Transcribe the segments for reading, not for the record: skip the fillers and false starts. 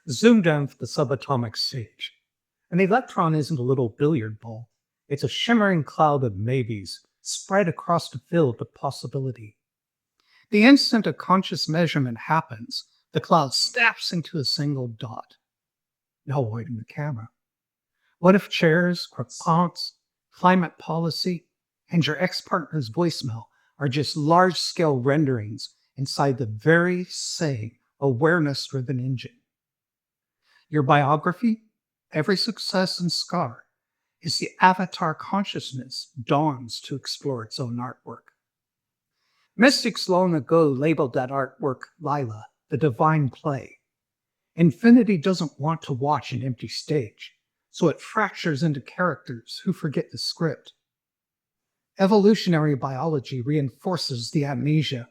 Zoom down to the subatomic stage. An electron isn't a little billiard ball. It's a shimmering cloud of maybes spread across the field of possibility. The instant a conscious measurement happens, the cloud snaps into a single dot. No avoiding the camera. What if chairs, croissants, climate policy, and your ex-partner's voicemail are just large-scale renderings inside the very same awareness-driven engine? Your biography, every success and scar, is the avatar consciousness dawns to explore its own artwork. Mystics long ago labeled that artwork Lila, the divine play. Infinity doesn't want to watch an empty stage, so it fractures into characters who forget the script. Evolutionary biology reinforces the amnesia.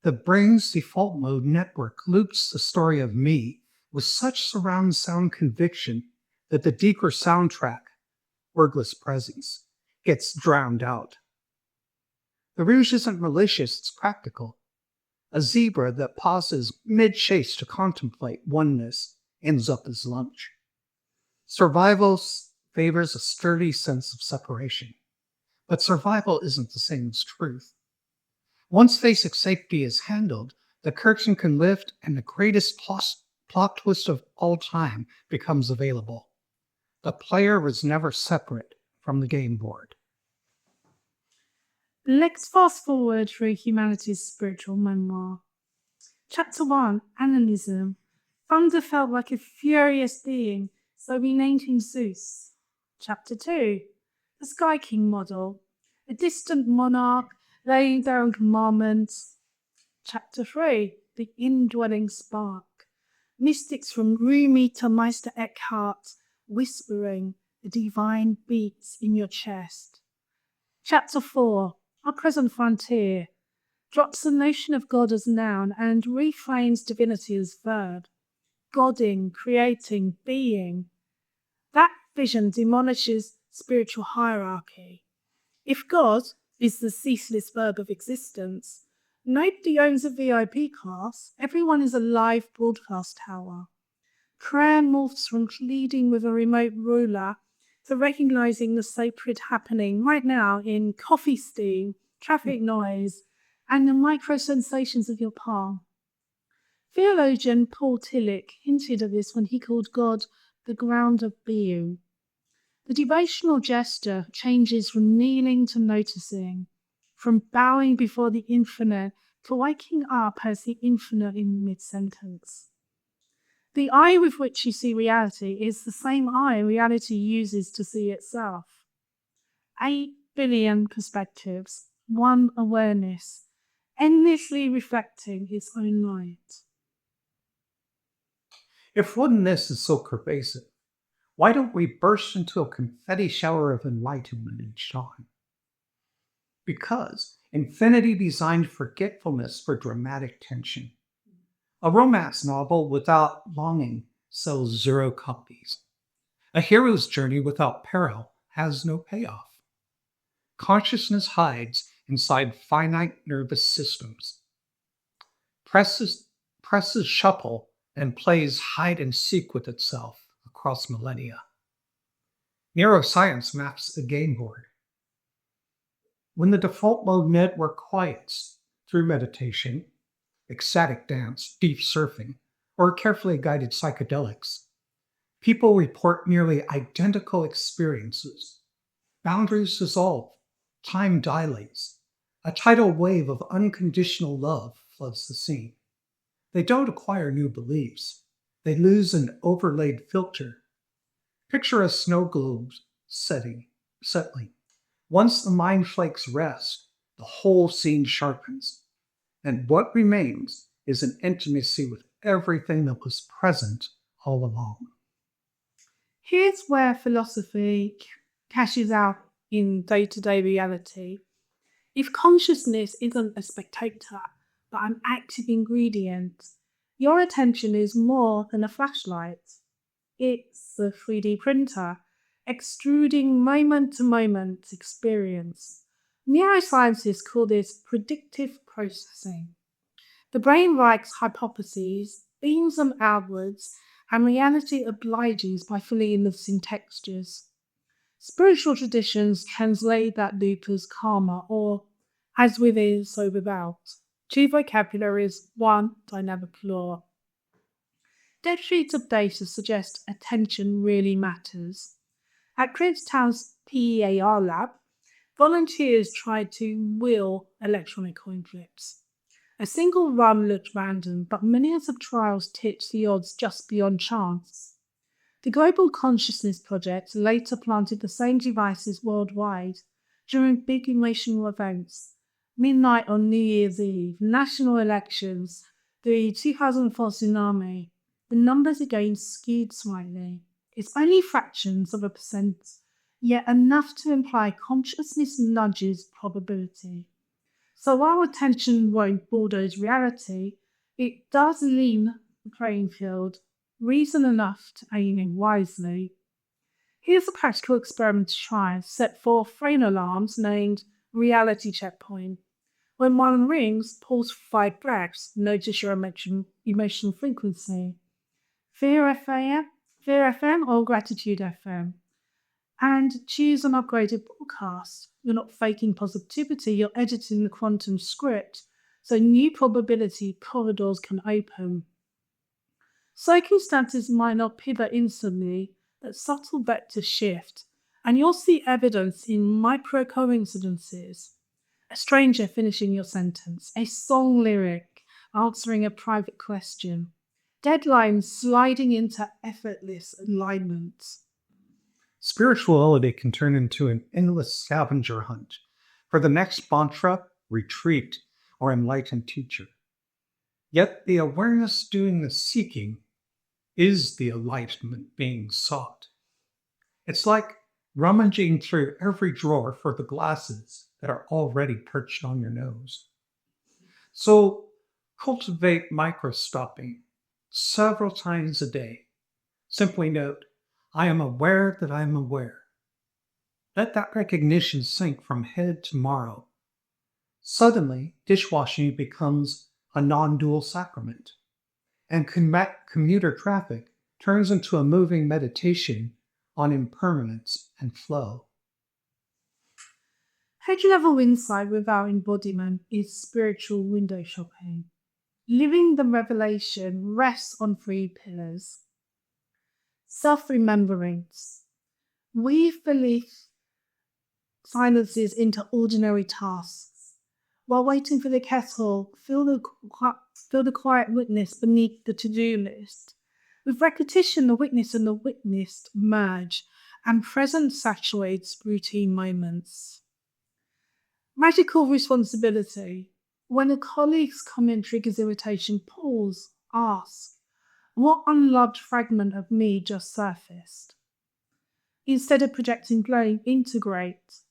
The brain's default mode network loops the story of me with such surround sound conviction that the deeper soundtrack, wordless presence, gets drowned out. The ruse isn't malicious, it's practical. A zebra that pauses mid-chase to contemplate oneness ends up as lunch. Survival favors a sturdy sense of separation. But survival isn't the same as truth. Once basic safety is handled, the curtain can lift and the greatest plot twist of all time becomes available. The player was never separate from the game board. Let's fast forward through humanity's spiritual memoir. Chapter 1, Animism. Thunder felt like a furious being, so we named him Zeus. Chapter 2, the Sky King model. A distant monarch laying down commandments. Chapter 3, the indwelling spark. Mystics from Rumi to Meister Eckhart whispering the divine beats in your chest. Chapter 4, our present frontier, drops the notion of God as noun and reframes divinity as verb. Godding, creating, being. That vision demolishes spiritual hierarchy. If God is the ceaseless verb of existence, nobody owns a VIP class. Everyone is a live broadcast tower. Prayer morphs from pleading with a remote ruler to recognizing the sacred happening right now in coffee steam, traffic noise, and the micro-sensations of your palm. Theologian Paul Tillich hinted at this when he called God the ground of being. The devotional gesture changes from kneeling to noticing, from bowing before the infinite to waking up as the infinite in mid-sentence. The eye with which you see reality is the same eye reality uses to see itself. 8 billion perspectives, one awareness, endlessly reflecting its own light. If oneness is so pervasive, why don't we burst into a confetti shower of enlightenment each time? Because infinity designed forgetfulness for dramatic tension. A romance novel without longing sells 0 copies. A hero's journey without peril has no payoff. Consciousness hides inside finite nervous systems. Presses shuffle and plays hide and seek with itself across millennia. Neuroscience maps a game board. When the default mode network quiets through meditation, ecstatic dance, deep surfing, or carefully guided psychedelics, people report nearly identical experiences. Boundaries dissolve, time dilates, a tidal wave of unconditional love floods the scene. They don't acquire new beliefs. They lose an overlaid filter. Picture a snow globe settling. Once the mind flakes rest, the whole scene sharpens. And what remains is an intimacy with everything that was present all along. Here's where philosophy cashes out in day-to-day reality. If consciousness isn't a spectator, but an active ingredient, your attention is more than a flashlight. It's a 3D printer, extruding moment-to-moment experience. Neuroscientists call this predictive processing. The brain writes hypotheses, beams them outwards, and reality obliges by fully eliciting textures. Spiritual traditions translate that loop as karma, or as within, so without. Two vocabularies, one dynamic law. Dead sheets of data suggest attention really matters. At Crittstown's PEAR lab, volunteers tried to will electronic coin flips. A single run looked random, but millions of trials tipped the odds just beyond chance. The Global Consciousness Project later planted the same devices worldwide during big emotional events, midnight on New Year's Eve, national elections, the 2004 tsunami. The numbers again skewed slightly. It's only fractions of a percent, yet enough to imply consciousness nudges probability. So while attention won't bulldoze reality, it does lean the playing field, reason enough to aim in wisely. Here's a practical experiment to try. Set 4 phone alarms named Reality Checkpoint. When one rings, pause for 5 breaths. Notice your emotional frequency. Fear FM or Gratitude FM. And choose an upgraded broadcast. You're not faking positivity, you're editing the quantum script, so new probability corridors can open. Circumstances might not pivot instantly, but subtle vectors shift, and you'll see evidence in micro coincidences. A stranger finishing your sentence, a song lyric answering a private question, deadlines sliding into effortless alignment. Spirituality can turn into an endless scavenger hunt for the next mantra, retreat, or enlightened teacher. Yet the awareness doing the seeking is the enlightenment being sought. It's like rummaging through every drawer for the glasses that are already perched on your nose. So cultivate micro-stopping several times a day. Simply note, I am aware that I am aware. Let that recognition sink from head to marrow. Suddenly, dishwashing becomes a non-dual sacrament, and commuter traffic turns into a moving meditation on impermanence and flow. Head-level insight without embodiment is spiritual window shopping. Living the revelation rests on 3 pillars. Self-remembrance. Weave belief silences into ordinary tasks. While waiting for the kettle, feel the quiet witness beneath the to-do list. With repetition, the witness and the witnessed merge, and presence saturates routine moments. Radical responsibility. When a colleague's comment triggers irritation, pause, ask, what unloved fragment of me just surfaced? Instead of projecting blame, integrate.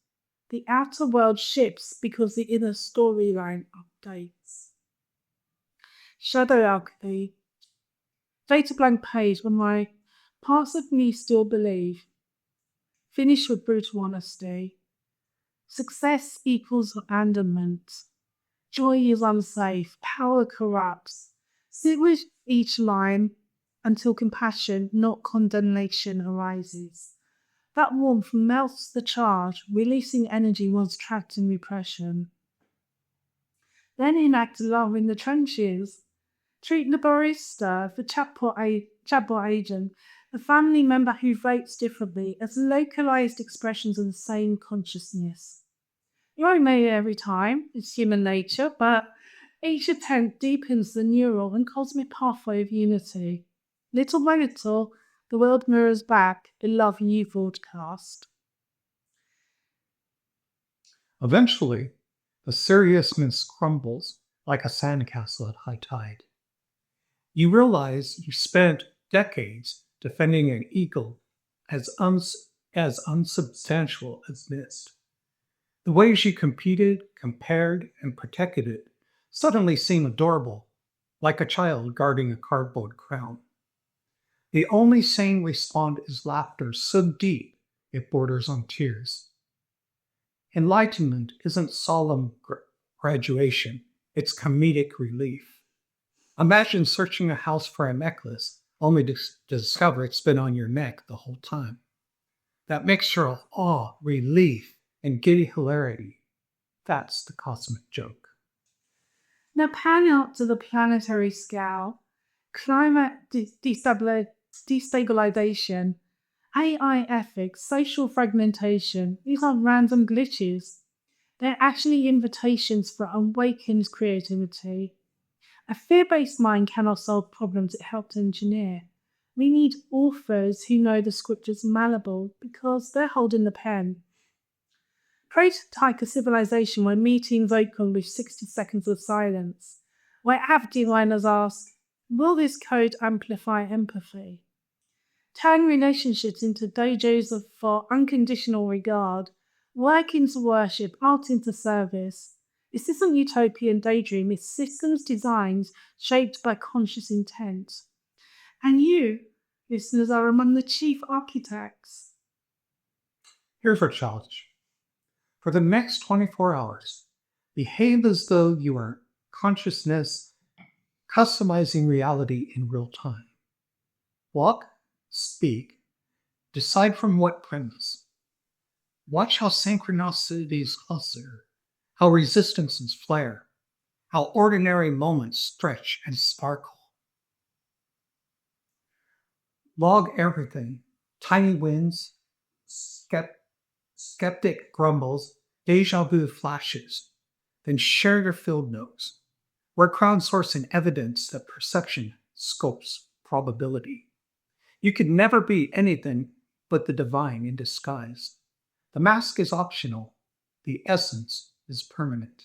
The outer world shifts because the inner storyline updates. Shadow alchemy. Data blank page when my parts of me still believe. Finish with brutal honesty. Success equals abandonment. Joy is unsafe. Power corrupts. Sit with each line until compassion, not condemnation, arises. That warmth melts the charge, releasing energy once trapped in repression. Then enact love in the trenches. Treat the barista, the chatbot agent, the family member who votes differently as localized expressions of the same consciousness. You won't make it every time, it's human nature, but each attempt deepens the neural and cosmic pathway of unity. Little by little, the world mirrors back a love you broadcast. Eventually, the seriousness crumbles like a sandcastle at high tide. You realize you spent decades defending an ego as unsubstantial as mist. The ways you competed, compared, and protected it suddenly seem adorable, like a child guarding a cardboard crown. The only sane response is laughter so deep it borders on tears. Enlightenment isn't solemn graduation, it's comedic relief. Imagine searching a house for a necklace only to discover it's been on your neck the whole time. That mixture of awe, relief, and giddy hilarity, that's the cosmic joke. Now, pan out to the planetary scale, climate destabilization, AI ethics, social fragmentation, these aren't random glitches. They're actually invitations for awakened creativity. A fear-based mind cannot solve problems it helped engineer. We need authors who know the scriptures malleable because they're holding the pen. Prototype a civilization where meetings open with 60 seconds of silence, where app designers ask, will this code amplify empathy? Turn relationships into dojos for unconditional regard, work into worship, art into service. This isn't utopian daydream, it's systems designs shaped by conscious intent. And you, listeners, are among the chief architects. Here's our challenge. For the next 24 hours, behave as though you are consciousness customizing reality in real time. Walk, speak, decide from what premise. Watch how synchronicities cluster, how resistances flare, how ordinary moments stretch and sparkle. Log everything, tiny wins, skeptic grumbles, deja vu flashes, then share your field notes. We're crowdsourcing evidence that perception scopes probability. You could never be anything but the divine in disguise. The mask is optional. The essence is permanent.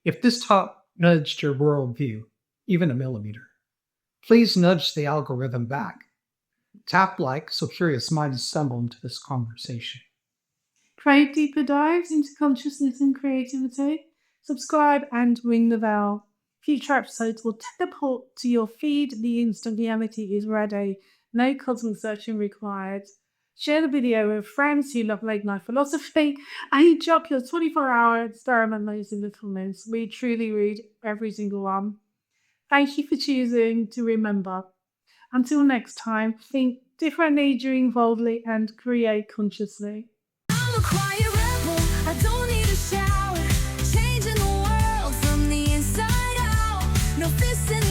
If this talk nudged your worldview, even a millimeter, please nudge the algorithm back. Tap like so curious minds stumble into this conversation. Crave deeper dives into consciousness and creativity? Subscribe and ring the bell. Future episodes will teleport to your feed the instant reality is ready. No cosmic searching required. Share the video with friends who love late night philosophy and drop your 24-hour experiment notes in the comments. We truly read every single one. Thank you for choosing to remember. Until next time, think differently, dream boldly, and create consciously. I'm a quiet rebel, I don't need a shower. Changing the world from the inside out. No fist in